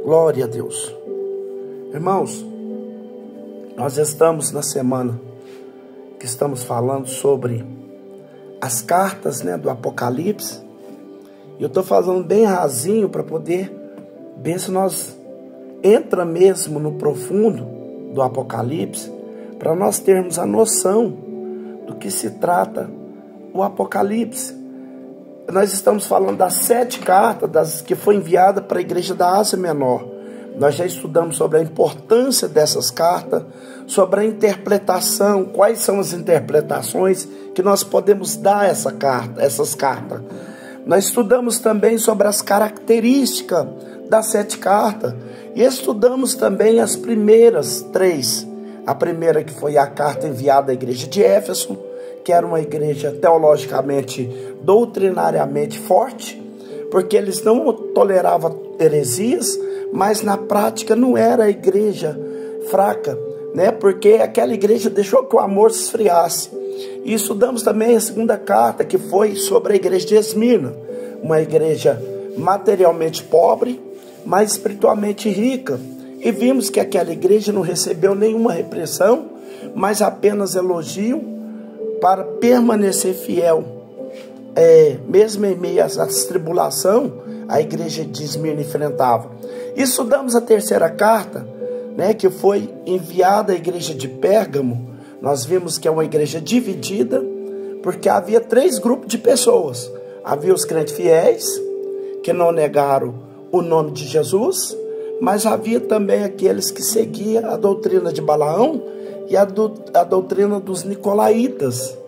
Glória a Deus. Irmãos, nós estamos na semana que estamos falando sobre as cartas, do Apocalipse. E eu estou falando bem rasinho para poder ver se nós entra mesmo no profundo do Apocalipse, para nós termos a noção do que se trata o Apocalipse. Nós estamos falando das 7 cartas que foi enviada para a igreja da Ásia Menor. Nós já estudamos sobre a importância dessas cartas, sobre a interpretação, quais são as interpretações que nós podemos dar a essas cartas. Nós estudamos também sobre as características das 7 cartas e estudamos também as primeiras 3. A primeira, que foi a carta enviada à igreja de Éfeso, que era uma igreja teologicamente, doutrinariamente forte, porque eles não toleravam heresias, mas na prática não era a igreja fraca, porque aquela igreja deixou que o amor se esfriasse. E estudamos também a segunda carta, que foi sobre a igreja de Esmirna, uma igreja materialmente pobre, mas espiritualmente rica. E vimos que aquela igreja não recebeu nenhuma repressão, mas apenas elogio para permanecer fiel. Mesmo em meio às tribulações, a igreja de Esmirna enfrentava. E estudamos a terceira carta, que foi enviada à igreja de Pérgamo. Nós vimos que é uma igreja dividida, porque havia 3 grupos de pessoas. Havia os crentes fiéis, que não negaram o nome de Jesus, mas havia também aqueles que seguiam a doutrina de Balaão e a doutrina dos nicolaítas.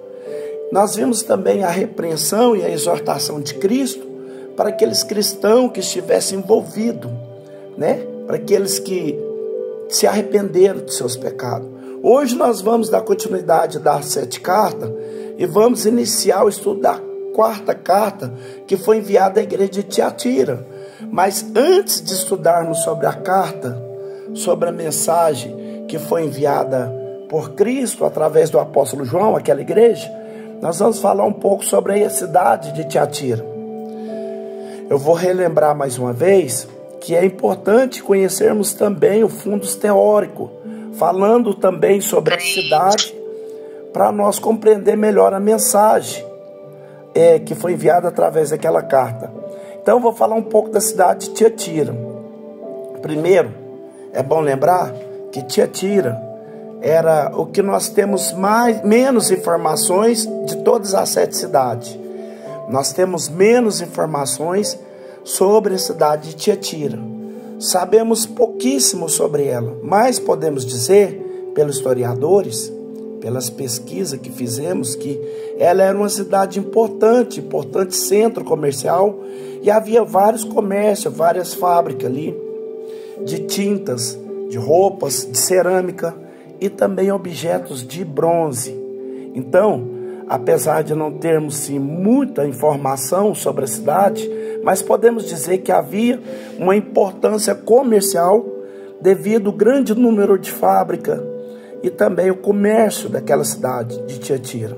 Nós vimos também a repreensão e a exortação de Cristo para aqueles cristãos que estivessem envolvidos, para aqueles que se arrependeram de seus pecados. Hoje nós vamos dar continuidade das 7 cartas e vamos iniciar o estudo da 4ª carta, que foi enviada à igreja de Tiatira. Mas antes de estudarmos sobre a carta, sobre a mensagem que foi enviada por Cristo através do apóstolo João, aquela igreja, nós vamos falar um pouco sobre a cidade de Tiatira. Eu vou relembrar mais uma vez que é importante conhecermos também o fundo teórico, falando também sobre a cidade, para nós compreender melhor a mensagem que foi enviada através daquela carta. Então eu vou falar um pouco da cidade de Tiatira. Primeiro, é bom lembrar que Tiatira era o que nós temos menos informações de todas as 7 cidades. Nós temos menos informações sobre a cidade de Tiatira. Sabemos pouquíssimo sobre ela, mas podemos dizer, pelos historiadores, pelas pesquisas que fizemos, que ela era uma cidade importante centro comercial, e havia vários comércios, várias fábricas ali, de tintas, de roupas, de cerâmica e também objetos de bronze. Então, apesar de não termos sim, muita informação sobre a cidade, mas podemos dizer que havia uma importância comercial devido ao grande número de fábricas e também o comércio daquela cidade de Tiatira.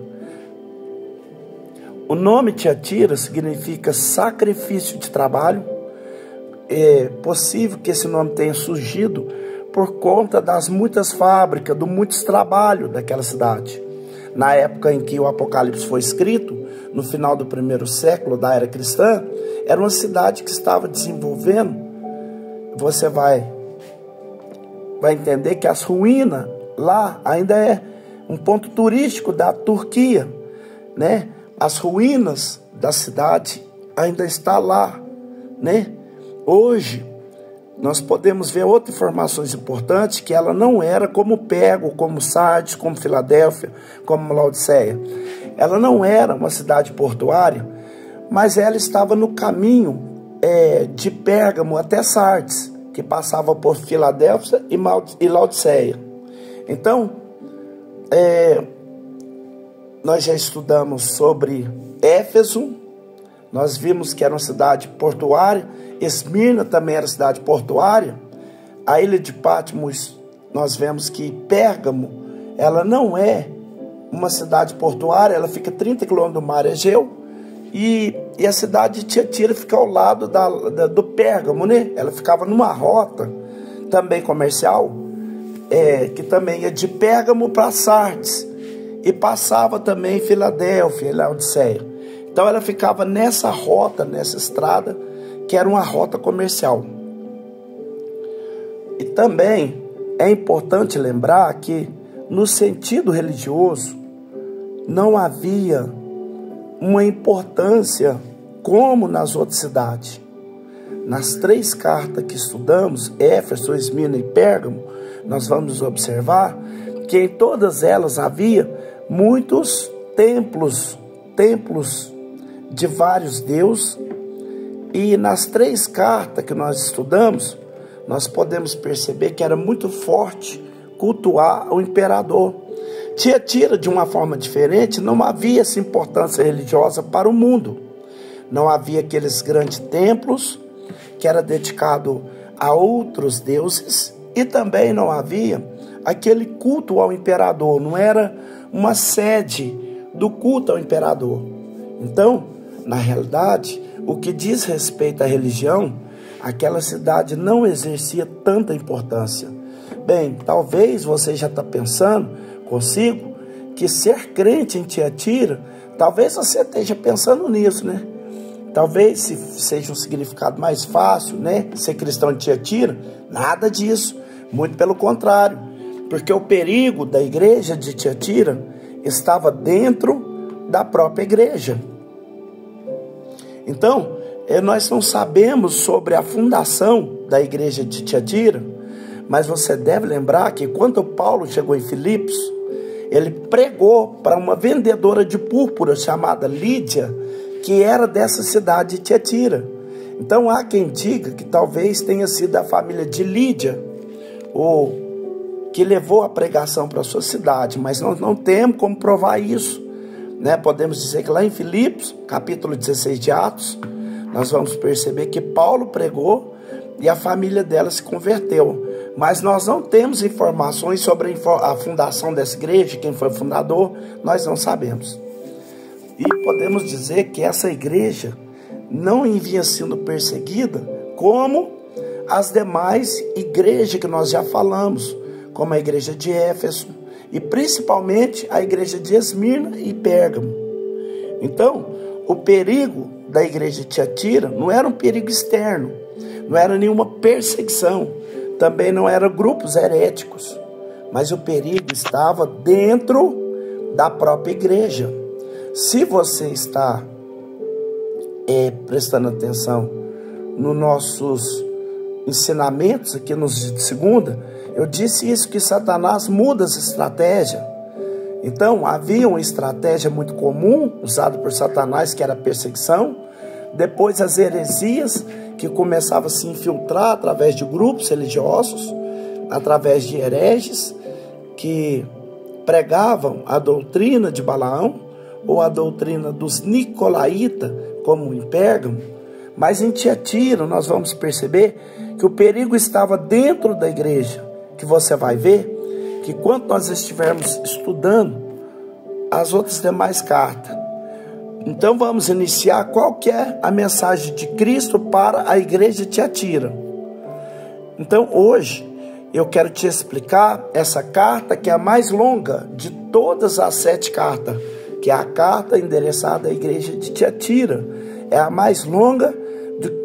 O nome Tiatira significa sacrifício de trabalho. É possível que esse nome tenha surgido por conta das muitas fábricas, dos muitos trabalhos daquela cidade. Na época em que o Apocalipse foi escrito, no final do 1º século da era cristã, era uma cidade que estava desenvolvendo. Você vai entender que as ruínas lá ainda é um ponto turístico da Turquia, As ruínas da cidade ainda estão lá, Hoje, nós podemos ver outras informações importantes, que ela não era como Pérgamo, como Sardes, como Filadélfia, como Laodiceia. Ela não era uma cidade portuária, mas ela estava no caminho de Pérgamo até Sardes, que passava por Filadélfia e Laodiceia. Então, nós já estudamos sobre Éfeso, nós vimos que era uma cidade portuária. Esmirna também era cidade portuária. A ilha de Patmos, nós vemos que Pérgamo, ela não é uma cidade portuária, ela fica 30 quilômetros do mar Egeu, E a cidade de Tiatira fica ao lado do Pérgamo, né? Ela ficava numa rota também comercial, que também ia de Pérgamo para Sardes, e passava também em Filadélfia, em Laodiceia. Então ela ficava nessa rota, nessa estrada, que era uma rota comercial. E também é importante lembrar que, no sentido religioso, não havia uma importância como nas outras cidades. Nas 3 cartas que estudamos, Éfeso, Esmirna e Pérgamo, nós vamos observar que em todas elas havia muitos templos de vários deuses. E nas 3 cartas que nós estudamos, nós podemos perceber que era muito forte cultuar o imperador. Tiatira, de uma forma diferente, não havia essa importância religiosa para o mundo. Não havia aqueles grandes templos que era dedicado a outros deuses, e também não havia aquele culto ao imperador, não era uma sede do culto ao imperador. Então, na realidade, o que diz respeito à religião, aquela cidade não exercia tanta importância. Bem, talvez você já está pensando consigo que ser crente em Tiatira, talvez você esteja pensando nisso, né? Talvez seja um significado mais fácil, né? Ser cristão em Tiatira, nada disso, muito pelo contrário, porque o perigo da igreja de Tiatira estava dentro da própria igreja. Então, nós não sabemos sobre a fundação da igreja de Tiatira, mas você deve lembrar que quando Paulo chegou em Filipos, ele pregou para uma vendedora de púrpura chamada Lídia, que era dessa cidade de Tiatira. Então há quem diga que talvez tenha sido a família de Lídia, ou que levou a pregação para a sua cidade, mas nós não temos como provar isso, né? Podemos dizer que lá em Filipos, capítulo 16 de Atos, nós vamos perceber que Paulo pregou e a família dela se converteu. Mas nós não temos informações sobre a fundação dessa igreja, quem foi o fundador, nós não sabemos. E podemos dizer que essa igreja não vinha sendo perseguida como as demais igrejas que nós já falamos, como a igreja de Éfeso e principalmente a igreja de Esmirna e Pérgamo. Então, o perigo da igreja de Tiatira não era um perigo externo, não era nenhuma perseguição, também não eram grupos heréticos, mas o perigo estava dentro da própria igreja. Se você está prestando atenção nos nossos ensinamentos aqui nos dias de segunda, eu disse isso, que Satanás muda as estratégias. Então, havia uma estratégia muito comum usada por Satanás, que era a perseguição. Depois as heresias, que começavam a se infiltrar através de grupos religiosos, através de hereges, que pregavam a doutrina de Balaão, ou a doutrina dos nicolaítas, como em Pérgamo. Mas em Tiatira nós vamos perceber que o perigo estava dentro da igreja, que você vai ver que quando nós estivermos estudando as outras demais cartas, então vamos iniciar qual que é a mensagem de Cristo para a igreja de Tiatira. Então hoje eu quero te explicar essa carta, que é a mais longa de todas as 7 cartas, que é a carta endereçada à igreja de Tiatira. É a mais longa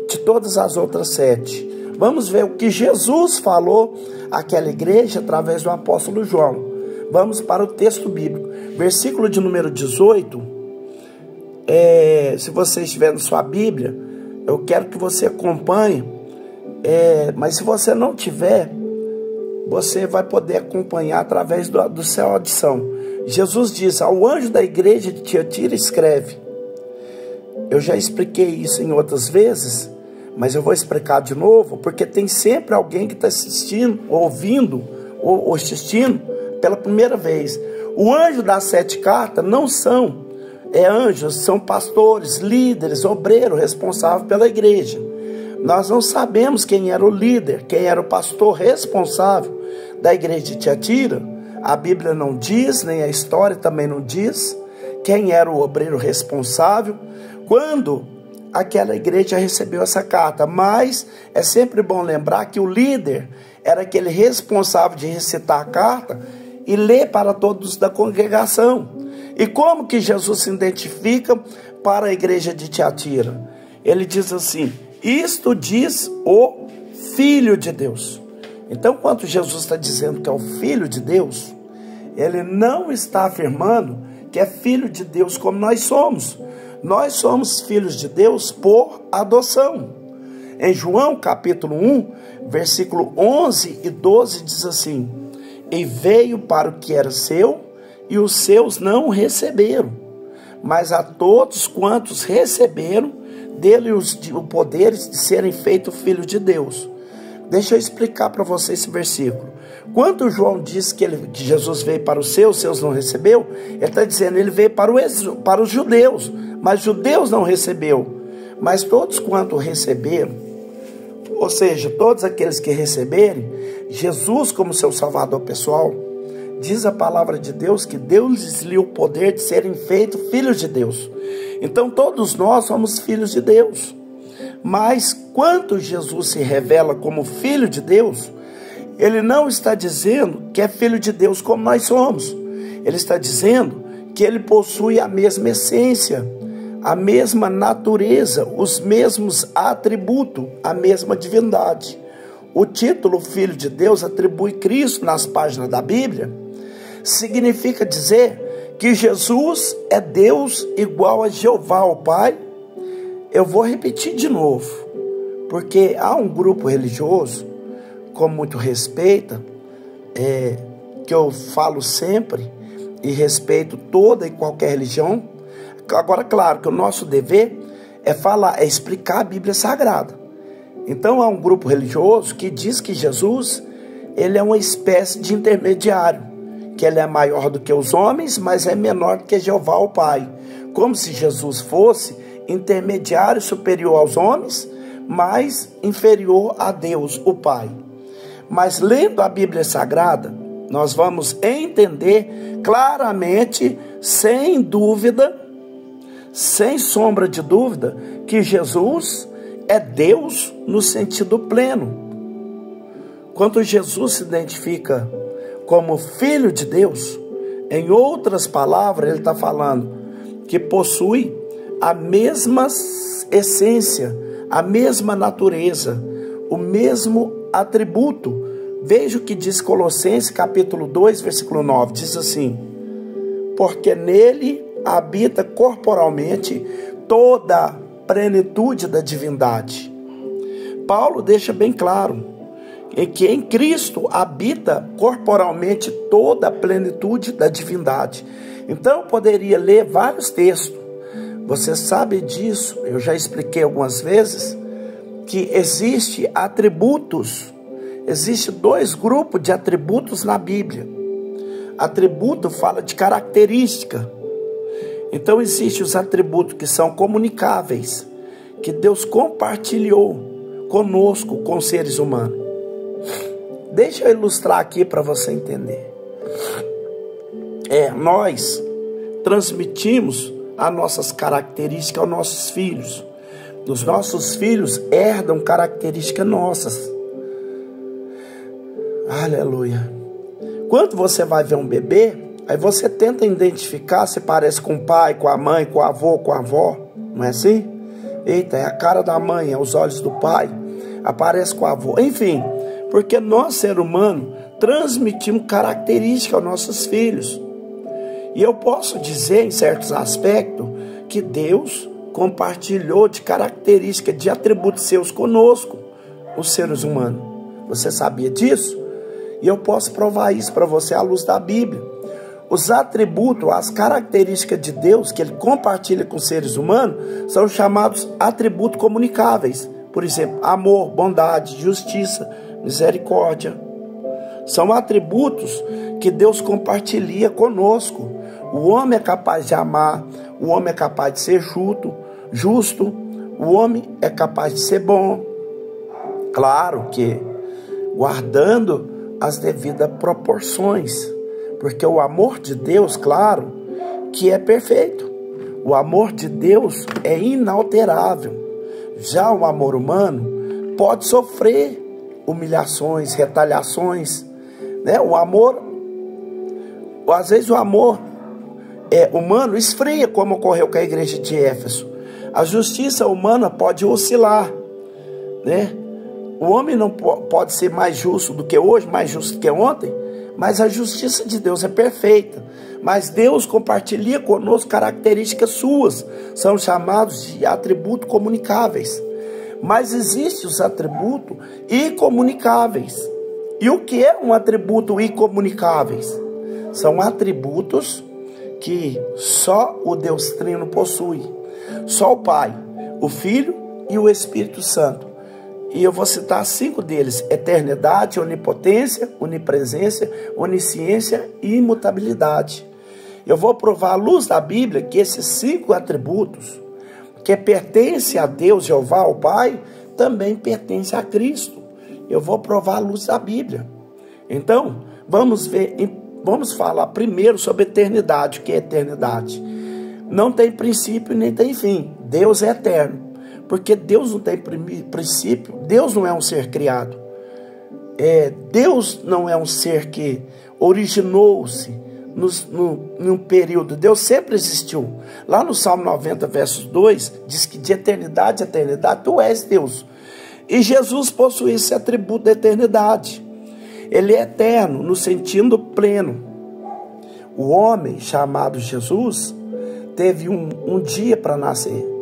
de todas as outras 7. Vamos ver o que Jesus falou àquela igreja através do apóstolo João. Vamos para o texto bíblico. Versículo de número 18. Se você estiver na sua Bíblia, eu quero que você acompanhe. Mas se você não tiver, você vai poder acompanhar através do seu audição. Jesus diz: ao anjo da igreja de Tiatira escreve. Eu já expliquei isso em outras vezes, mas eu vou explicar de novo, porque tem sempre alguém que está assistindo, ouvindo, ou assistindo pela primeira vez. O anjo das 7 cartas não são anjos, são pastores, líderes, obreiros responsáveis pela igreja. Nós não sabemos quem era o líder, quem era o pastor responsável da igreja de Tiatira. A Bíblia não diz, nem a história também não diz quem era o obreiro responsável. quando aquela igreja recebeu essa carta. Mas é sempre bom lembrar que o líder era aquele responsável de recitar a carta e ler para todos da congregação. E como que Jesus se identifica para a igreja de Tiatira? Ele diz assim: isto diz o Filho de Deus. Então, quando Jesus está dizendo que é o Filho de Deus, ele não está afirmando que é filho de Deus como nós somos. Nós somos filhos de Deus por adoção. Em João capítulo 1, versículo 11 e 12 diz assim: e veio para o que era seu, e os seus não o receberam. Mas a todos quantos receberam, dele o poder de serem feitos filhos de Deus. Deixa eu explicar para você esse versículo. Quando João diz que Jesus veio para os seus não recebeu, ele está dizendo, ele veio para os judeus, mas os judeus não recebeu. Mas todos quanto receberam, ou seja, todos aqueles que receberem Jesus como seu salvador pessoal, diz a palavra de Deus que Deus lhes o poder de serem feitos filhos de Deus. Então todos nós somos filhos de Deus. Mas quando Jesus se revela como filho de Deus, ele não está dizendo que é filho de Deus como nós somos. Ele está dizendo que ele possui a mesma essência, a mesma natureza, os mesmos atributos, a mesma divindade. O título Filho de Deus atribui Cristo nas páginas da Bíblia. Significa dizer que Jesus é Deus igual a Jeová, o Pai. Eu vou repetir de novo, porque há um grupo religioso, com muito respeito, que eu falo sempre, e respeito toda e qualquer religião. Agora, claro que o nosso dever é explicar a Bíblia Sagrada. Então há um grupo religioso que diz que Jesus, ele é uma espécie de intermediário, que ele é maior do que os homens, mas é menor do que Jeová, o Pai. Como se Jesus fosse intermediário superior aos homens, mas inferior a Deus, o Pai. Mas lendo a Bíblia Sagrada, nós vamos entender claramente, sem dúvida, sem sombra de dúvida, que Jesus é Deus no sentido pleno. Quando Jesus se identifica como Filho de Deus, em outras palavras, ele está falando que possui a mesma essência, a mesma natureza, o mesmo atributo. Veja o que diz Colossenses capítulo 2, versículo 9, diz assim: porque nele habita corporalmente toda a plenitude da divindade. Paulo deixa bem claro que em Cristo habita corporalmente toda a plenitude da divindade. Então eu poderia ler vários textos. Você sabe disso, eu já expliquei algumas vezes, que existe atributos, existe dois grupos de atributos na Bíblia. Atributo fala de característica. Então existem os atributos que são comunicáveis, que Deus compartilhou conosco, com os seres humanos. Deixa eu ilustrar aqui para você entender. Nós transmitimos as nossas características aos nossos filhos. Os nossos filhos herdam características nossas. Aleluia. Quando você vai ver um bebê, aí você tenta identificar se parece com o pai, com a mãe, com o avô, com a avó. Não é assim? Eita, é a cara da mãe, é os olhos do pai, aparece com o avô. Enfim, porque nós, ser humano, transmitimos características aos nossos filhos. E eu posso dizer, em certos aspectos, que Deus compartilhou de características, de atributos seus conosco, os seres humanos. Você sabia disso? E eu posso provar isso para você à luz da Bíblia. Os atributos, as características de Deus que Ele compartilha com os seres humanos são chamados atributos comunicáveis. Por exemplo, amor, bondade, justiça, misericórdia. São atributos que Deus compartilha conosco. O homem é capaz de amar, o homem é capaz de ser justo, o homem é capaz de ser bom. Claro que guardando as devidas proporções, porque o amor de Deus, claro, que é perfeito. O amor de Deus é inalterável. Já o amor humano pode sofrer humilhações, retaliações, né? O amor, às vezes o amor humano esfria, como ocorreu com a igreja de Éfeso. A justiça humana pode oscilar, né? O homem não pode ser mais justo do que hoje, mais justo do que ontem, mas a justiça de Deus é perfeita. Mas Deus compartilha conosco características suas, são chamados de atributos comunicáveis. Mas existem os atributos incomunicáveis. E o que é um atributo incomunicáveis? São atributos que só o Deus Trino possui. Só o Pai, o Filho e o Espírito Santo. E eu vou citar 5 deles: eternidade, onipotência, onipresença, onisciência e imutabilidade. Eu vou provar à luz da Bíblia que esses 5 atributos, que pertencem a Deus, Jeová, o Pai, também pertencem a Cristo. Eu vou provar à luz da Bíblia. Então, vamos falar primeiro sobre eternidade. O que é eternidade? Não tem princípio nem tem fim. Deus é eterno. Porque Deus não tem princípio. Deus não é um ser criado. Deus não é um ser que originou-se num período. Deus sempre existiu. Lá no Salmo 90, versos 2, diz que de eternidade a eternidade tu és Deus. E Jesus possui esse atributo da eternidade. Ele é eterno no sentido pleno. O homem chamado Jesus teve um dia para nascer.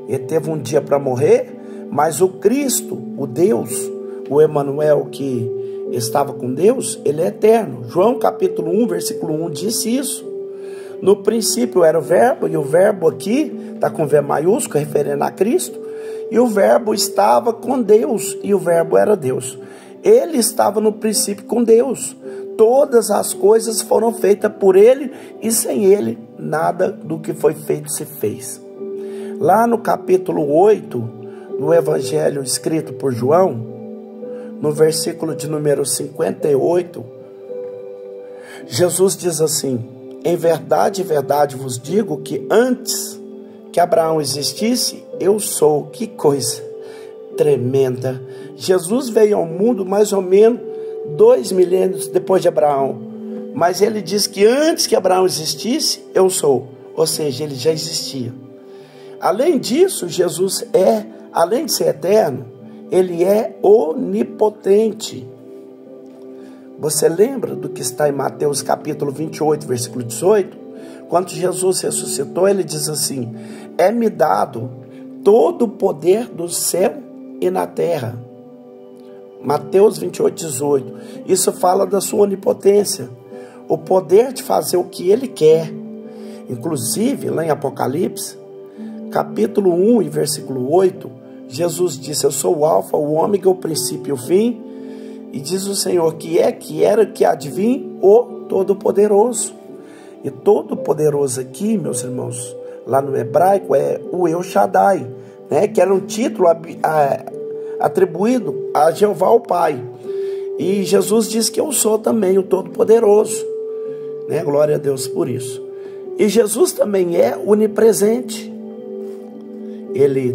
Ele teve um dia para morrer, mas o Cristo, o Deus, o Emanuel que estava com Deus, ele é eterno. João capítulo 1, versículo 1 disse isso. No princípio era o verbo, e o verbo aqui está com V maiúsculo, referendo a Cristo, e o verbo estava com Deus, e o verbo era Deus. Ele estava no princípio com Deus. Todas as coisas foram feitas por ele, e sem ele nada do que foi feito se fez. Lá no capítulo 8, no evangelho escrito por João, no versículo de número 58, Jesus diz assim: em verdade, verdade vos digo que antes que Abraão existisse, eu sou. Que coisa tremenda! Jesus veio ao mundo mais ou menos 2 milênios depois de Abraão, mas ele diz que antes que Abraão existisse, eu sou. Ou seja, ele já existia. Além disso, Jesus além de ser eterno, ele é onipotente. Você lembra do que está em Mateus capítulo 28, versículo 18? Quando Jesus ressuscitou, ele diz assim: é-me dado todo o poder do céu e na terra. Mateus 28, 18. Isso fala da sua onipotência, o poder de fazer o que ele quer. Inclusive, lá em Apocalipse, capítulo 1 e versículo 8, Jesus disse: eu sou o alfa, o ômega, o princípio e o fim. E diz o Senhor que era, que há de vir, o Todo-Poderoso. E Todo-Poderoso aqui, meus irmãos, lá no hebraico é o El Shaddai, né? Que era um título atribuído a Jeová o Pai. E Jesus diz que eu sou também o Todo-Poderoso, né? Glória a Deus por isso. E Jesus também é onipresente. Ele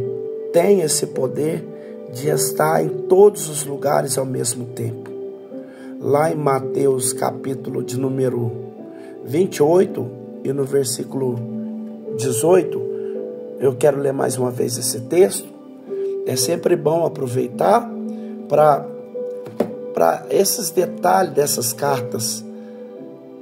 tem esse poder de estar em todos os lugares ao mesmo tempo. Lá em Mateus capítulo de número 28 e no versículo 18, eu quero ler mais uma vez esse texto. É sempre bom aproveitar para esses detalhes dessas cartas,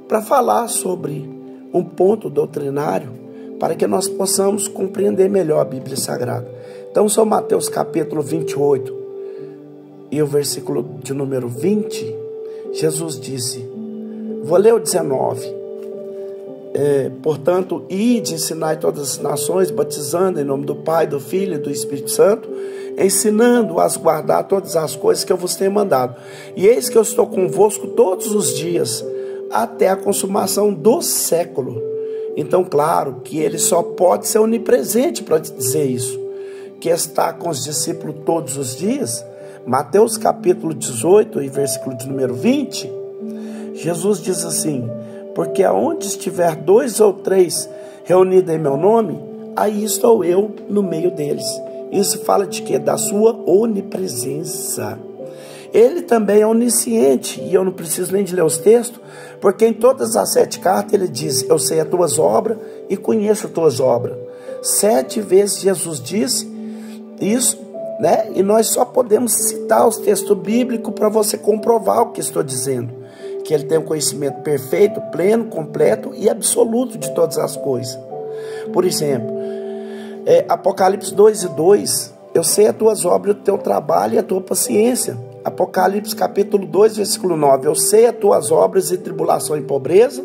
para falar sobre um ponto doutrinário, para que nós possamos compreender melhor a Bíblia Sagrada. Então, São Mateus capítulo 28 e o versículo de número 20, Jesus disse, vou ler o 19, portanto, ide, ensinai todas as nações, batizando em nome do Pai, do Filho e do Espírito Santo, ensinando-as a guardar todas as coisas que eu vos tenho mandado. E eis que eu estou convosco todos os dias, até a consumação do século. Então, claro que ele só pode ser onipresente para dizer isso, que está com os discípulos todos os dias. Mateus capítulo 18 e versículo de número 20, Jesus diz assim, porque aonde estiver 2 ou 3 reunidos em meu nome, aí estou eu no meio deles. Isso fala de quê? Da sua onipresença. Ele também é onisciente, e eu não preciso nem de ler os textos, porque em todas as 7 cartas ele diz: eu sei as tuas obras e conheço as tuas obras. 7 vezes Jesus disse isso, né? E nós só podemos citar os textos bíblicos para você comprovar o que estou dizendo, que ele tem um conhecimento perfeito, pleno, completo e absoluto de todas as coisas. Por exemplo, Apocalipse 2:2, eu sei as tuas obras, o teu trabalho e a tua paciência. Apocalipse capítulo 2, versículo 9, eu sei as tuas obras e tribulação e pobreza.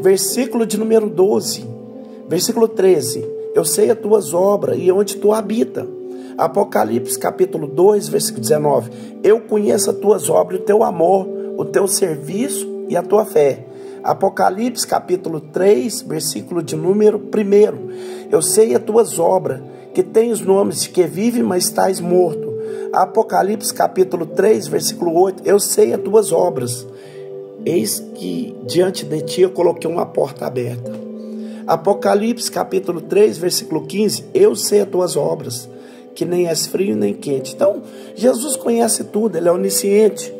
Versículo de número 12, versículo 13, eu sei as tuas obras e onde tu habita. Apocalipse capítulo 2, versículo 19, eu conheço as tuas obras, o teu amor, o teu serviço e a tua fé. Apocalipse capítulo 3, versículo de número 1, eu sei as tuas obras, que tens nomes de que vive, mas estás morto. Apocalipse capítulo 3, versículo 8, eu sei as tuas obras, eis que diante de ti eu coloquei uma porta aberta. Apocalipse capítulo 3, versículo 15, eu sei as tuas obras, que nem és frio nem quente. Então, Jesus conhece tudo, ele é onisciente,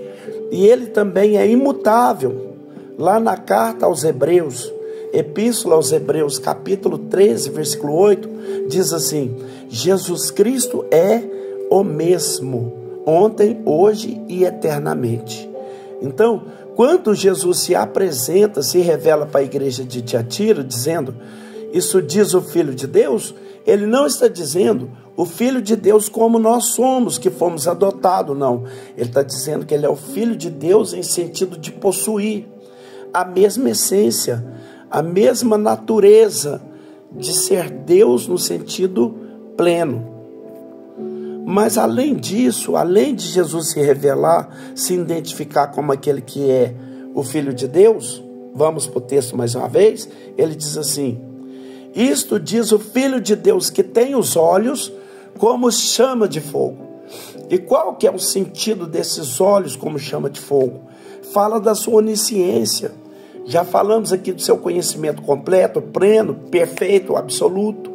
e ele também é imutável. Lá na carta aos Hebreus, Epístola aos Hebreus, capítulo 13, versículo 8, diz assim: Jesus Cristo é o mesmo, ontem, hoje e eternamente. Então, quando Jesus se apresenta, se revela para a igreja de Tiatira, dizendo, isso diz o Filho de Deus, ele não está dizendo o Filho de Deus como nós somos, que fomos adotados, não. Ele está dizendo que ele é o Filho de Deus em sentido de possuir a mesma essência, a mesma natureza de ser Deus no sentido pleno. Mas além disso, além de Jesus se revelar, se identificar como aquele que é o Filho de Deus, vamos para o texto mais uma vez, ele diz assim: isto diz o Filho de Deus, que tem os olhos como chama de fogo. E qual que é o sentido desses olhos como chama de fogo? Fala da sua onisciência. Já falamos aqui do seu conhecimento completo, pleno, perfeito, absoluto.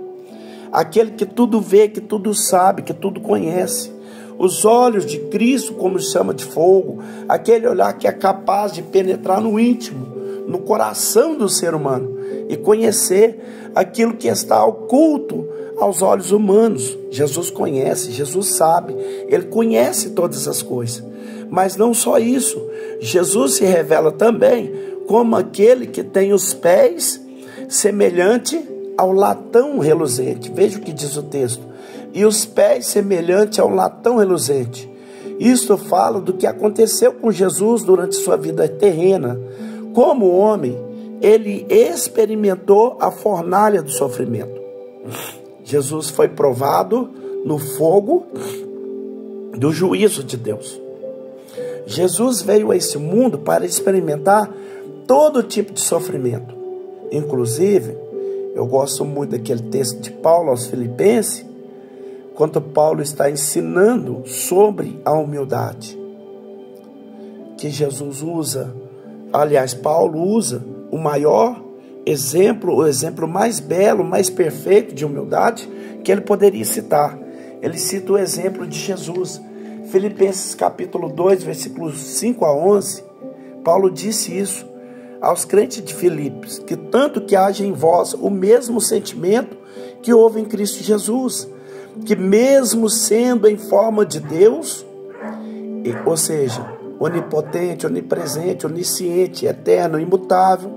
Aquele que tudo vê, que tudo sabe, que tudo conhece. Os olhos de Cristo como chama de fogo. Aquele olhar que é capaz de penetrar no íntimo, no coração do ser humano e conhecer aquilo que está oculto aos olhos humanos. Jesus conhece, Jesus sabe, ele conhece todas as coisas. Mas não só isso, Jesus se revela também como aquele que tem os pés semelhante ao latão reluzente. Veja o que diz o texto: e os pés semelhante ao latão reluzente. Isto fala do que aconteceu com Jesus durante sua vida terrena. Como homem, ele experimentou a fornalha do sofrimento. Jesus foi provado no fogo do juízo de Deus. Jesus veio a esse mundo para experimentar todo tipo de sofrimento. Inclusive, eu gosto muito daquele texto de Paulo aos Filipenses, quando Paulo está ensinando sobre a humildade, que Jesus usa, aliás, Paulo usa o maior exemplo, o exemplo mais belo, mais perfeito de humildade que ele poderia citar. Ele cita o exemplo de Jesus. Filipenses capítulo 2, versículos 5 a 11, Paulo disse isso aos crentes de Filipos, que tanto que haja em vós o mesmo sentimento que houve em Cristo Jesus, que mesmo sendo em forma de Deus, ou seja, onipotente, onipresente, onisciente, eterno, imutável,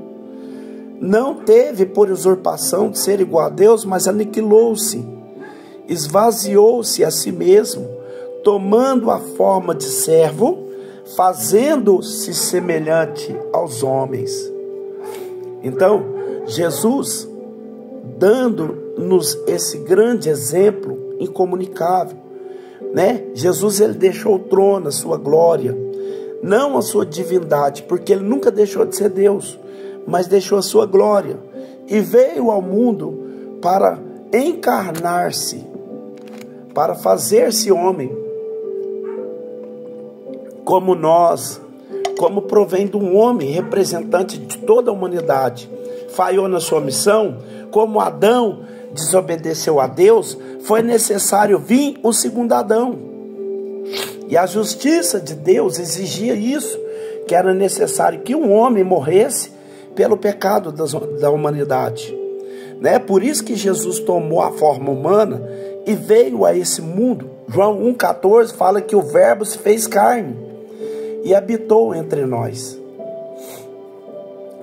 não teve por usurpação de ser igual a Deus, mas aniquilou-se, esvaziou-se a si mesmo, tomando a forma de servo, fazendo-se semelhante aos homens. Então, Jesus, dando-nos esse grande exemplo incomunicável, né? Jesus, ele deixou o trono, a sua glória, não a sua divindade, porque ele nunca deixou de ser Deus, mas deixou a sua glória e veio ao mundo para encarnar-se, para fazer-se homem, como nós, como provém de um homem, representante de toda a humanidade. Falhou na sua missão, como Adão, desobedeceu a Deus, foi necessário vir o segundo Adão. E a justiça de Deus exigia isso, que era necessário que um homem morresse pelo pecado da humanidade. Né? Por isso que Jesus tomou a forma humana e veio a esse mundo. João 1,14 fala que o Verbo se fez carne e habitou entre nós.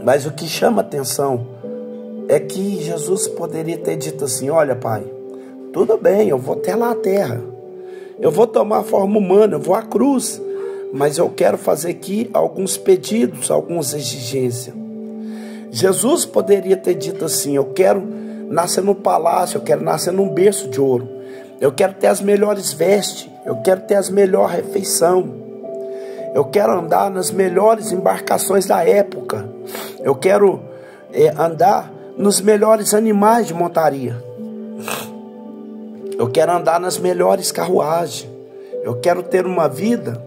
Mas o que chama atenção é que Jesus poderia ter dito assim: olha, Pai, tudo bem, eu vou até lá à terra, eu vou tomar a forma humana, eu vou à cruz, mas eu quero fazer aqui alguns pedidos, algumas exigências. Jesus poderia ter dito assim: eu quero nascer no palácio, eu quero nascer num berço de ouro, eu quero ter as melhores vestes, eu quero ter as melhores refeições, eu quero andar nas melhores embarcações da época, eu quero andar nos melhores animais de montaria, eu quero andar nas melhores carruagens, eu quero ter uma vida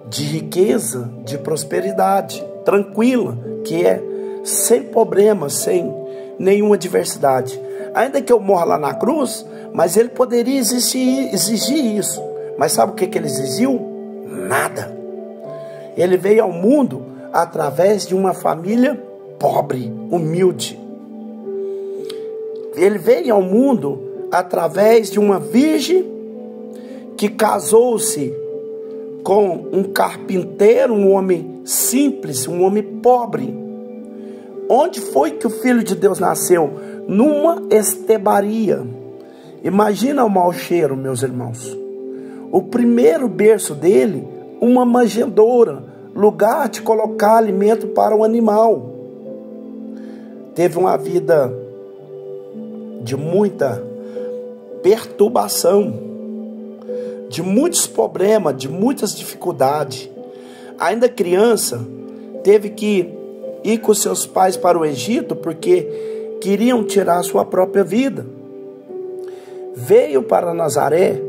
de riqueza, de prosperidade, tranquila, que é sem problemas, sem nenhuma adversidade. Ainda que eu morra lá na cruz, mas ele poderia exigir isso. Mas sabe o que ele exigiu? Nada. Ele veio ao mundo através de uma família pobre, humilde. Ele veio ao mundo através de uma virgem que casou-se com um carpinteiro, um homem simples, um homem pobre. Onde foi que o Filho de Deus nasceu? Numa estebaria. Imagina o mau cheiro, meus irmãos. O primeiro berço dele, uma manjedoura, lugar de colocar alimento para o animal. Teve uma vida de muita perturbação, de muitos problemas, de muitas dificuldades. Ainda criança, teve que ir com seus pais para o Egito, porque queriam tirar a sua própria vida. Veio para Nazaré,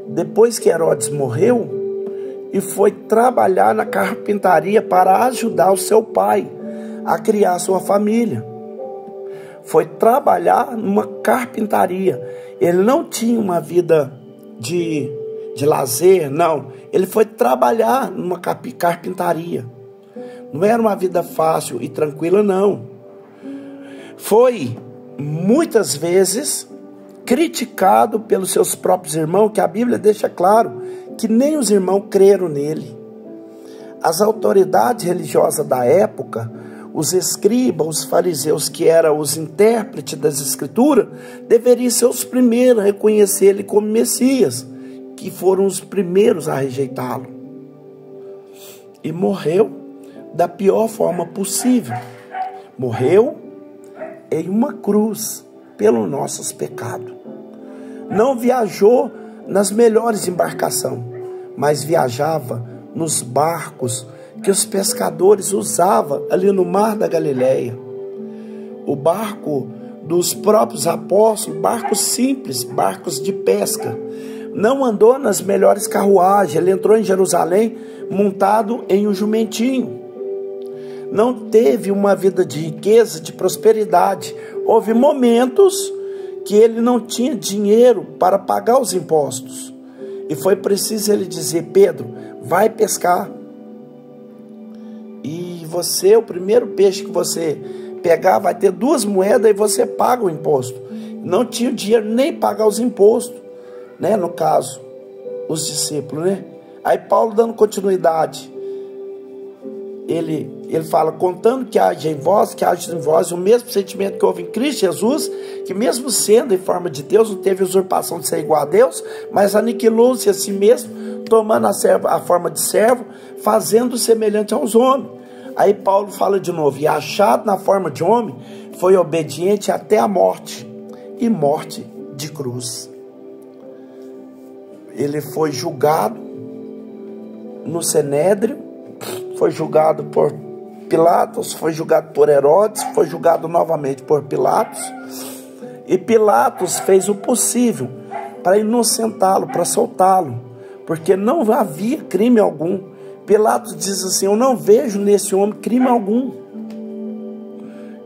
depois que Herodes morreu, e foi trabalhar na carpintaria para ajudar o seu pai a criar a sua família. Foi trabalhar numa carpintaria. Ele não tinha uma vida de lazer, não. Ele foi trabalhar numa carpintaria. Não era uma vida fácil e tranquila, não. Foi muitas vezes criticado pelos seus próprios irmãos, que a Bíblia deixa claro que nem os irmãos creram nele. As autoridades religiosas da época, os escribas, os fariseus, que eram os intérpretes das escrituras, deveriam ser os primeiros a reconhecer ele como Messias, que foram os primeiros a rejeitá-lo. E morreu da pior forma possível. Morreu em uma cruz pelos nossos pecados. Não viajou nas melhores embarcações, mas viajava nos barcos que os pescadores usavam ali no mar da Galileia. O barco dos próprios apóstolos, barcos simples, barcos de pesca. Não andou nas melhores carruagens, ele entrou em Jerusalém montado em um jumentinho. Não teve uma vida de riqueza, de prosperidade. Houve momentos que ele não tinha dinheiro para pagar os impostos. E foi preciso ele dizer: Pedro, vai pescar. E você, o primeiro peixe que você pegar, vai ter 2 moedas e você paga o imposto. Não tinha dinheiro nem pagar os impostos, né? No caso, os discípulos, né? Aí Paulo, dando continuidade, ele fala: contando que haja em vós o mesmo sentimento que houve em Cristo Jesus, que mesmo sendo em forma de Deus, não teve usurpação de ser igual a Deus, mas aniquilou-se a si mesmo, tomando a forma de servo, fazendo semelhante aos homens. Aí Paulo fala de novo: e achado na forma de homem, foi obediente até a morte, e morte de cruz. Ele foi julgado no Sinédrio, foi julgado por Pilatos, foi julgado por Herodes, foi julgado novamente por Pilatos. E Pilatos fez o possível para inocentá-lo, para soltá-lo, porque não havia crime algum. Pilatos diz assim: eu não vejo nesse homem crime algum.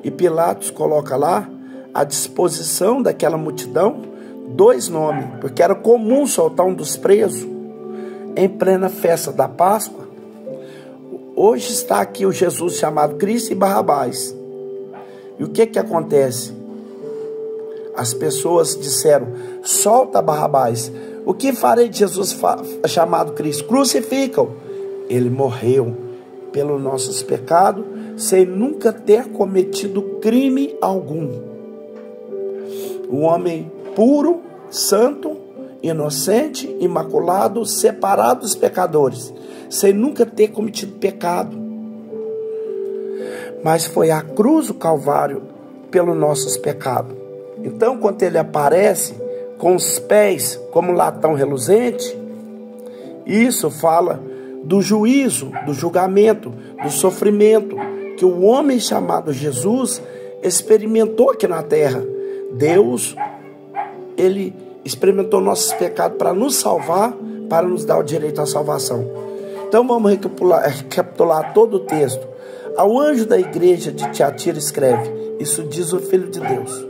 E Pilatos coloca lá à disposição daquela multidão 2 nomes, porque era comum soltar um dos presos em plena festa da Páscoa. Hoje está aqui o Jesus chamado Cristo e Barrabás. E o que acontece? As pessoas disseram: solta Barrabás. O que farei de Jesus chamado Cristo? Crucificam. Ele morreu pelos nossos pecados, sem nunca ter cometido crime algum. Um homem puro, santo, inocente, imaculado, separado dos pecadores, sem nunca ter cometido pecado. Mas foi a cruz, o Calvário, pelos nossos pecados. Então, quando ele aparece com os pés como latão reluzente, isso fala do juízo, do julgamento, do sofrimento que o homem chamado Jesus experimentou aqui na terra. Deus, ele experimentou nossos pecados para nos salvar, para nos dar o direito à salvação. Então vamos recapitular todo o texto. Ao anjo da igreja de Tiatira escreve: isso diz o Filho de Deus,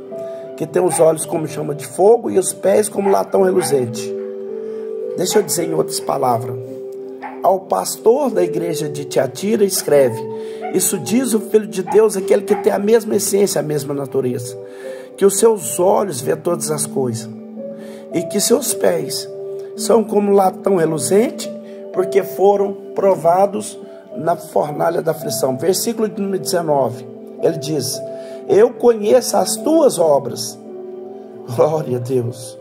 que tem os olhos como chama de fogo e os pés como latão reluzente. Deixa eu dizer em outras palavras. Ao pastor da igreja de Tiatira escreve: isso diz o Filho de Deus, aquele que tem a mesma essência, a mesma natureza, que os seus olhos vê todas as coisas, e que seus pés são como latão reluzente, porque foram provados na fornalha da aflição. Versículo número 19, ele diz: eu conheço as tuas obras. Glória a Deus.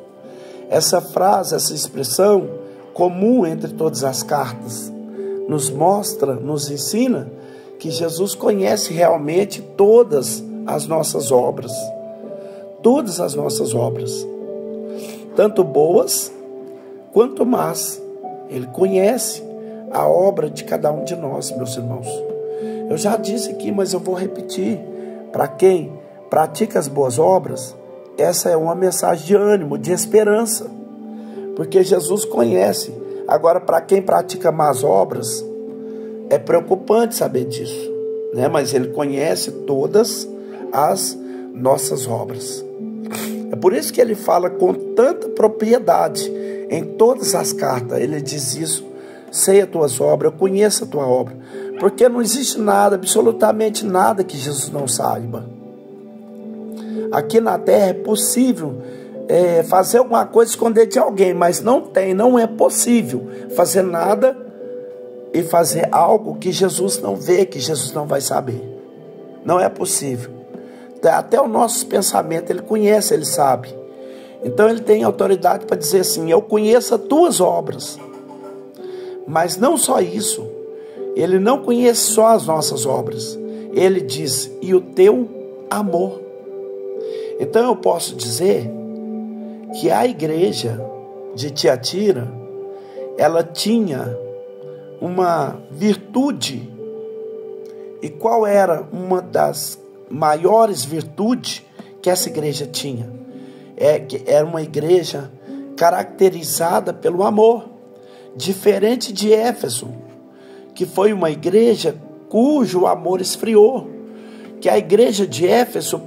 Essa frase, essa expressão comum entre todas as cartas, nos mostra, nos ensina que Jesus conhece realmente todas as nossas obras. Todas as nossas obras, tanto boas quanto más. Ele conhece a obra de cada um de nós, meus irmãos. Eu já disse aqui, mas eu vou repetir. Para quem pratica as boas obras, essa é uma mensagem de ânimo, de esperança, porque Jesus conhece. Agora, para quem pratica más obras, é preocupante saber disso, né? Mas ele conhece todas as nossas obras. É por isso que ele fala com tanta propriedade em todas as cartas. Ele diz isso: sei as tuas obras, eu conheço a tua obra. Porque não existe nada, absolutamente nada que Jesus não saiba. Aqui na terra é possível fazer alguma coisa, esconder de alguém, mas não é possível fazer nada e fazer algo que Jesus não vê, que Jesus não vai saber. Não é possível. Até o nosso pensamento ele conhece, ele sabe. Então ele tem autoridade para dizer assim: eu conheço as tuas obras. Mas não só isso, ele não conhece só as nossas obras. Ele diz: e o teu amor. Então eu posso dizer que a igreja de Tiatira, ela tinha uma virtude. E qual era uma das maiores virtudes que essa igreja tinha? Que era uma igreja caracterizada pelo amor, diferente de Éfeso, que foi uma igreja cujo amor esfriou, que a igreja de Éfeso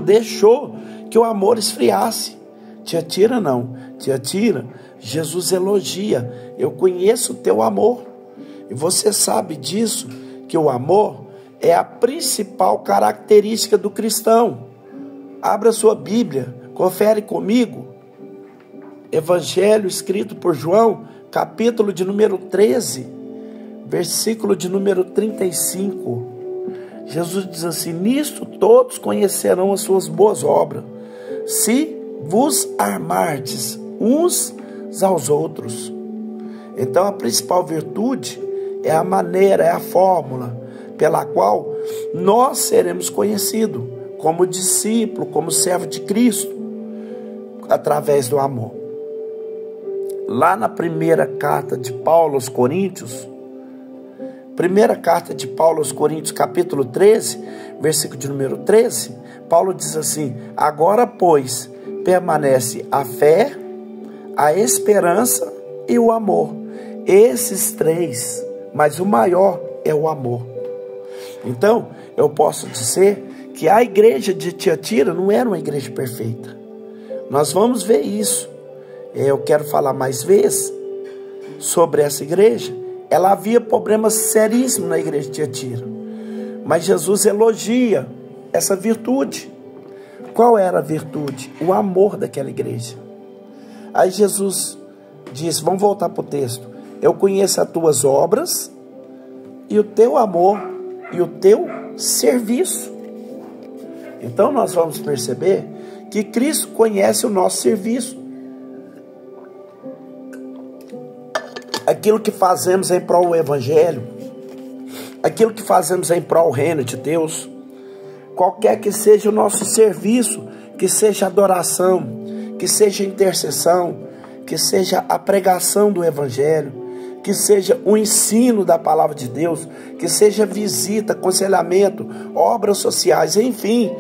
deixou que o amor esfriasse. Tiatira não. Tiatira, Jesus elogia: eu conheço o teu amor. E você sabe disso, que o amor é a principal característica do cristão. Abra sua Bíblia, confere comigo. Evangelho escrito por João, capítulo de número 13, versículo de número 35. Jesus diz assim: nisto todos conhecerão as suas boas obras, se vos amardes uns aos outros. Então a principal virtude é a maneira, é a fórmula pela qual nós seremos conhecidos como discípulo, como servo de Cristo, através do amor. Lá na primeira carta de Paulo aos Coríntios, capítulo 13, versículo de número 13, Paulo diz assim: agora, pois, permanece a fé, a esperança e o amor. Esses 3, mas o maior é o amor. Então, eu posso dizer que a igreja de Tiatira não era uma igreja perfeita. Nós vamos ver isso. Eu quero falar mais vezes sobre essa igreja. Ela havia problemas seríssimos na igreja de Tiatira, mas Jesus elogia essa virtude. Qual era a virtude? O amor daquela igreja. Aí Jesus diz, vamos voltar para o texto, eu conheço as tuas obras e o teu amor e o teu serviço. Então nós vamos perceber que Cristo conhece o nosso serviço. Aquilo que fazemos em prol do Evangelho, aquilo que fazemos em prol do reino de Deus, qualquer que seja o nosso serviço, que seja adoração, que seja intercessão, que seja a pregação do Evangelho, que seja o ensino da palavra de Deus, que seja visita, aconselhamento, obras sociais, enfim,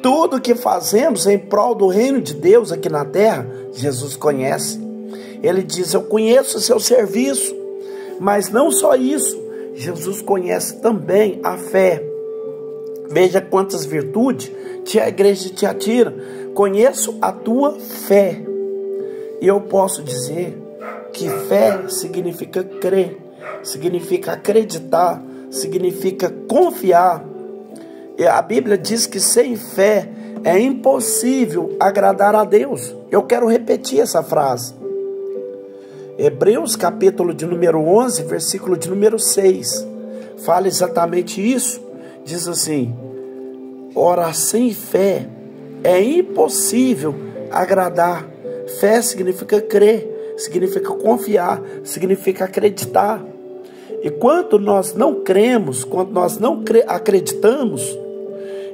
tudo que fazemos em prol do reino de Deus aqui na terra, Jesus conhece. Ele diz, eu conheço o seu serviço, mas não só isso, Jesus conhece também a fé. Veja quantas virtudes tinha a igreja de Tiatira. Conheço a tua fé. E eu posso dizer que fé significa crer, significa acreditar, significa confiar. E a Bíblia diz que sem fé é impossível agradar a Deus. Eu quero repetir essa frase. Hebreus capítulo de número 11, versículo de número 6, fala exatamente isso. Diz assim, ora, sem fé é impossível agradar. Fé significa crer, significa confiar, significa acreditar. E quando nós não cremos, quando nós não acreditamos,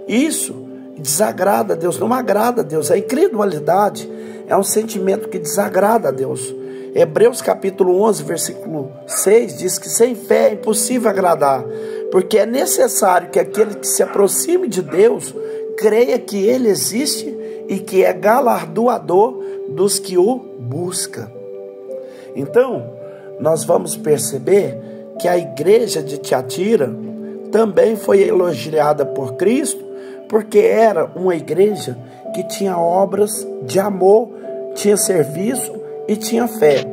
isso desagrada a Deus, não agrada a Deus. A incredulidade é um sentimento que desagrada a Deus. Hebreus capítulo 11, versículo 6, diz que sem fé é impossível agradar, porque é necessário que aquele que se aproxime de Deus, creia que Ele existe e que é galardoador dos que o buscam. Então, nós vamos perceber que a igreja de Tiatira também foi elogiada por Cristo, porque era uma igreja que tinha obras de amor, tinha serviço e tinha fé.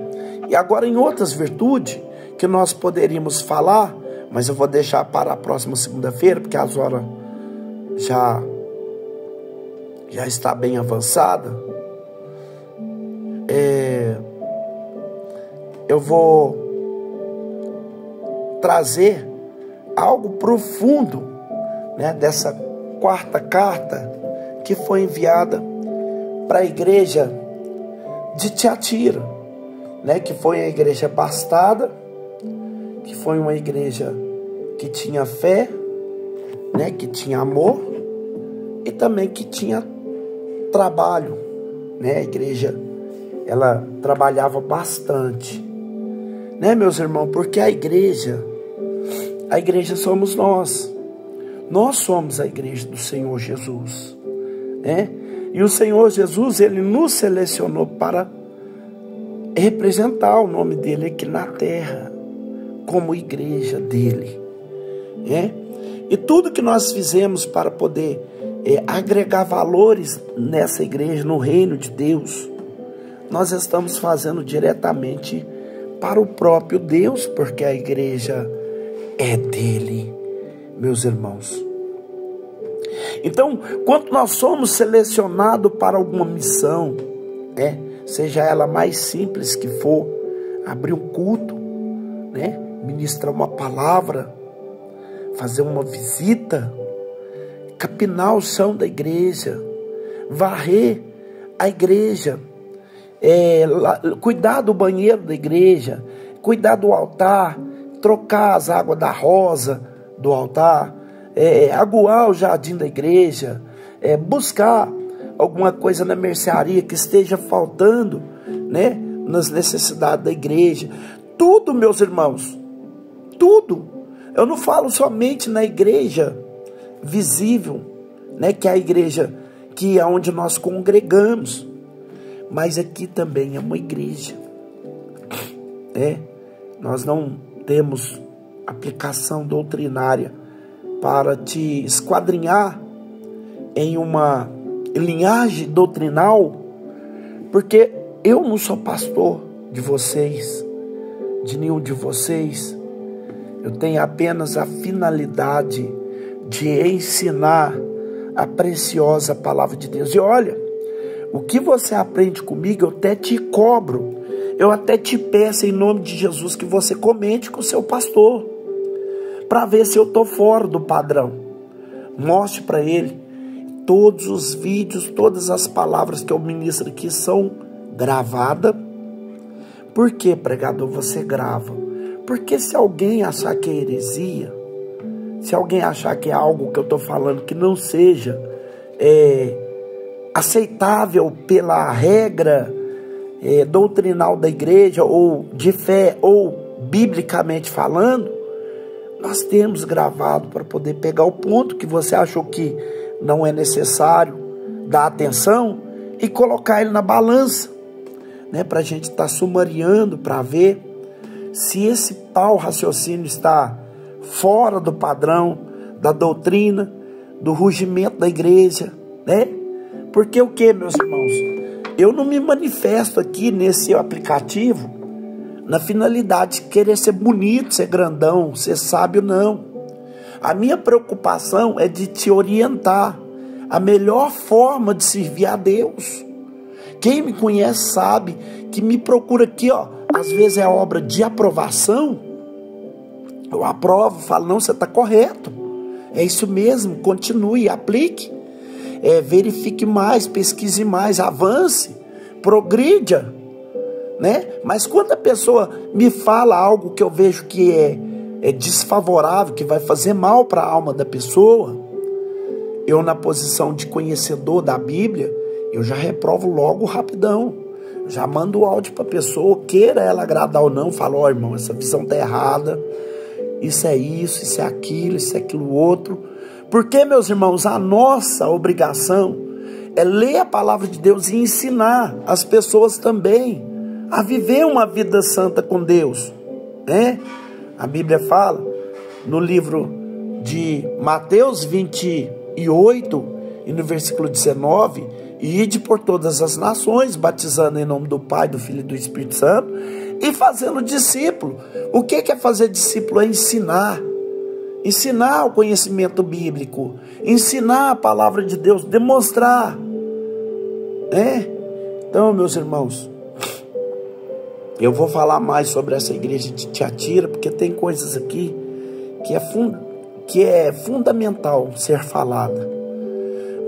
E agora em outras virtudes que nós poderíamos falar, mas eu vou deixar para a próxima segunda-feira, porque as horas já está bem avançada. Eu vou trazer algo profundo, né, dessa quarta carta que foi enviada para a igreja de Tiatira, né, que foi a igreja bastada, que foi uma igreja que tinha fé, né, que tinha amor e também que tinha trabalho, né? A igreja, ela trabalhava bastante, né, meus irmãos? Porque a igreja somos nós somos a igreja do Senhor Jesus, né? E o Senhor Jesus, Ele nos selecionou para representar o nome dEle aqui na terra, como igreja dEle, né? E tudo que nós fizemos para poder agregar valores nessa igreja, no reino de Deus, nós estamos fazendo diretamente para o próprio Deus, porque a igreja é dEle, meus irmãos. Então, quando nós somos selecionados para alguma missão, seja ela mais simples que for, abrir um culto, né, ministrar uma palavra, fazer uma visita, capinar o chão da igreja, varrer a igreja, cuidar do banheiro da igreja, cuidar do altar, trocar as águas da rosa do altar, aguar o jardim da igreja, buscar alguma coisa na mercearia que esteja faltando, né, nas necessidades da igreja. Tudo, meus irmãos, tudo. Eu não falo somente na igreja visível, né, que é a igreja que é onde nós congregamos, mas aqui também é uma igreja, nós não temos aplicação doutrinária para te esquadrinhar em uma linhagem doutrinal, porque eu não sou pastor de vocês, de nenhum de vocês. Eu tenho apenas a finalidade de ensinar a preciosa palavra de Deus. E olha, o que você aprende comigo, eu até te cobro, eu até te peço em nome de Jesus que você comente com o seu pastor, para ver se eu estou fora do padrão. Mostre para ele todos os vídeos, todas as palavras que eu ministro aqui são gravadas. Por que, pregador, você grava? Porque se alguém achar que é heresia, se alguém achar que é algo que eu estou falando que não seja aceitável pela regra doutrinal da igreja, ou de fé, ou biblicamente falando, nós temos gravado para poder pegar o ponto que você achou que não é necessário dar atenção e colocar ele na balança, né, para a gente estar sumariando, para ver se esse tal raciocínio está fora do padrão, da doutrina, do rugimento da igreja, né? Porque o que, meus irmãos? Eu não me manifesto aqui nesse aplicativo na finalidade de querer ser bonito, ser grandão, ser sábio, não. A minha preocupação é de te orientar a melhor forma de servir a Deus. Quem me conhece sabe que me procura aqui, ó, às vezes é obra de aprovação. Eu aprovo, falo, não, você está correto. É isso mesmo, continue, aplique. Verifique mais, pesquise mais, avance, progrida, né? Mas quando a pessoa me fala algo que eu vejo que é desfavorável, que vai fazer mal para a alma da pessoa, eu, na posição de conhecedor da Bíblia, eu já reprovo logo rapidão. Já mando o áudio para a pessoa, queira ela agradar ou não, falo, ó, irmão, essa visão está errada, isso é isso, isso é aquilo, isso é aquilo outro. Porque, meus irmãos, a nossa obrigação é ler a palavra de Deus e ensinar as pessoas também a viver uma vida santa com Deus, né? A Bíblia fala no livro de Mateus 28 e no versículo 19, ide por todas as nações, batizando em nome do Pai, do Filho e do Espírito Santo, e fazendo discípulo. O que é fazer discípulo? É ensinar. Ensinar o conhecimento bíblico, ensinar a palavra de Deus, demonstrar, né? Então, meus irmãos, eu vou falar mais sobre essa igreja de Tiatira, porque tem coisas aqui que é fundamental ser falada.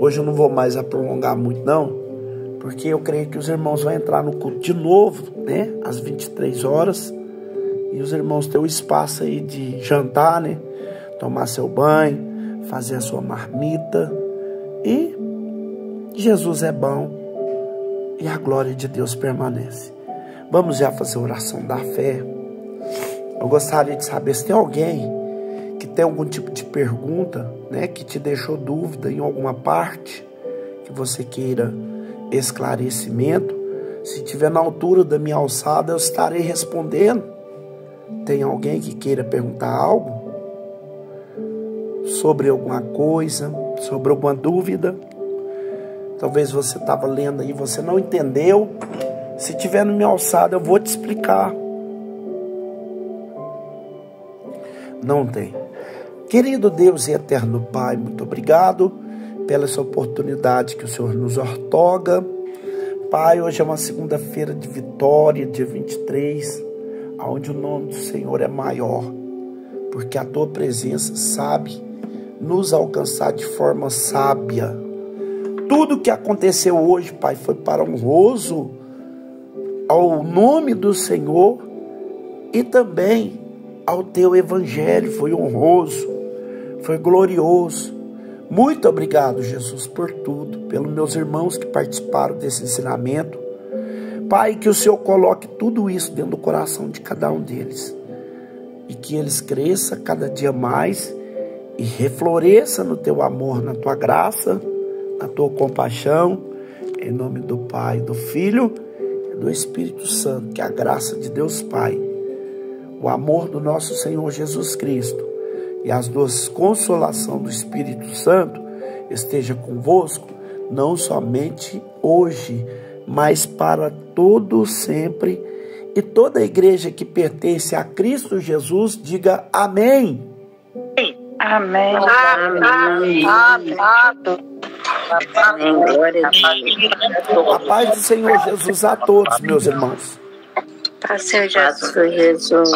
Hoje eu não vou mais prolongar muito não, porque eu creio que os irmãos vão entrar no culto de novo, né? Às 23 horas, e os irmãos têm o espaço aí de jantar, né? Tomar seu banho, fazer a sua marmita, e Jesus é bom e a glória de Deus permanece. Vamos já fazer a oração da fé. Eu gostaria de saber se tem alguém que tem algum tipo de pergunta, né, que te deixou dúvida em alguma parte, que você queira esclarecimento. Se estiver na altura da minha alçada, eu estarei respondendo. Tem alguém que queira perguntar algo sobre alguma coisa, sobre alguma dúvida? Talvez você estava lendo aí, você não entendeu. Se estiver na minha alçada, eu vou te explicar. Não tem. Querido Deus e eterno Pai, muito obrigado pela essa oportunidade que o Senhor nos outorga. Pai, hoje é uma segunda-feira de vitória, dia 23, onde o nome do Senhor é maior, porque a Tua presença sabe nos alcançar de forma sábia. Tudo que aconteceu hoje, Pai, foi para honroso ao nome do Senhor e também ao Teu Evangelho. Foi honroso, foi glorioso. Muito obrigado, Jesus, por tudo, pelos meus irmãos que participaram desse ensinamento. Pai, que o Senhor coloque tudo isso dentro do coração de cada um deles e que eles cresçam cada dia mais e refloresça no Teu amor, na Tua graça, na Tua compaixão, em nome do Pai, do Filho e do Espírito Santo. Que a graça de Deus Pai, o amor do nosso Senhor Jesus Cristo e as duas consolações do Espírito Santo esteja convosco, não somente hoje, mas para todo sempre. E toda a igreja que pertence a Cristo Jesus, diga amém. Amém. Amém. A paz do Senhor Jesus a todos, meus irmãos. Para ser Jesus.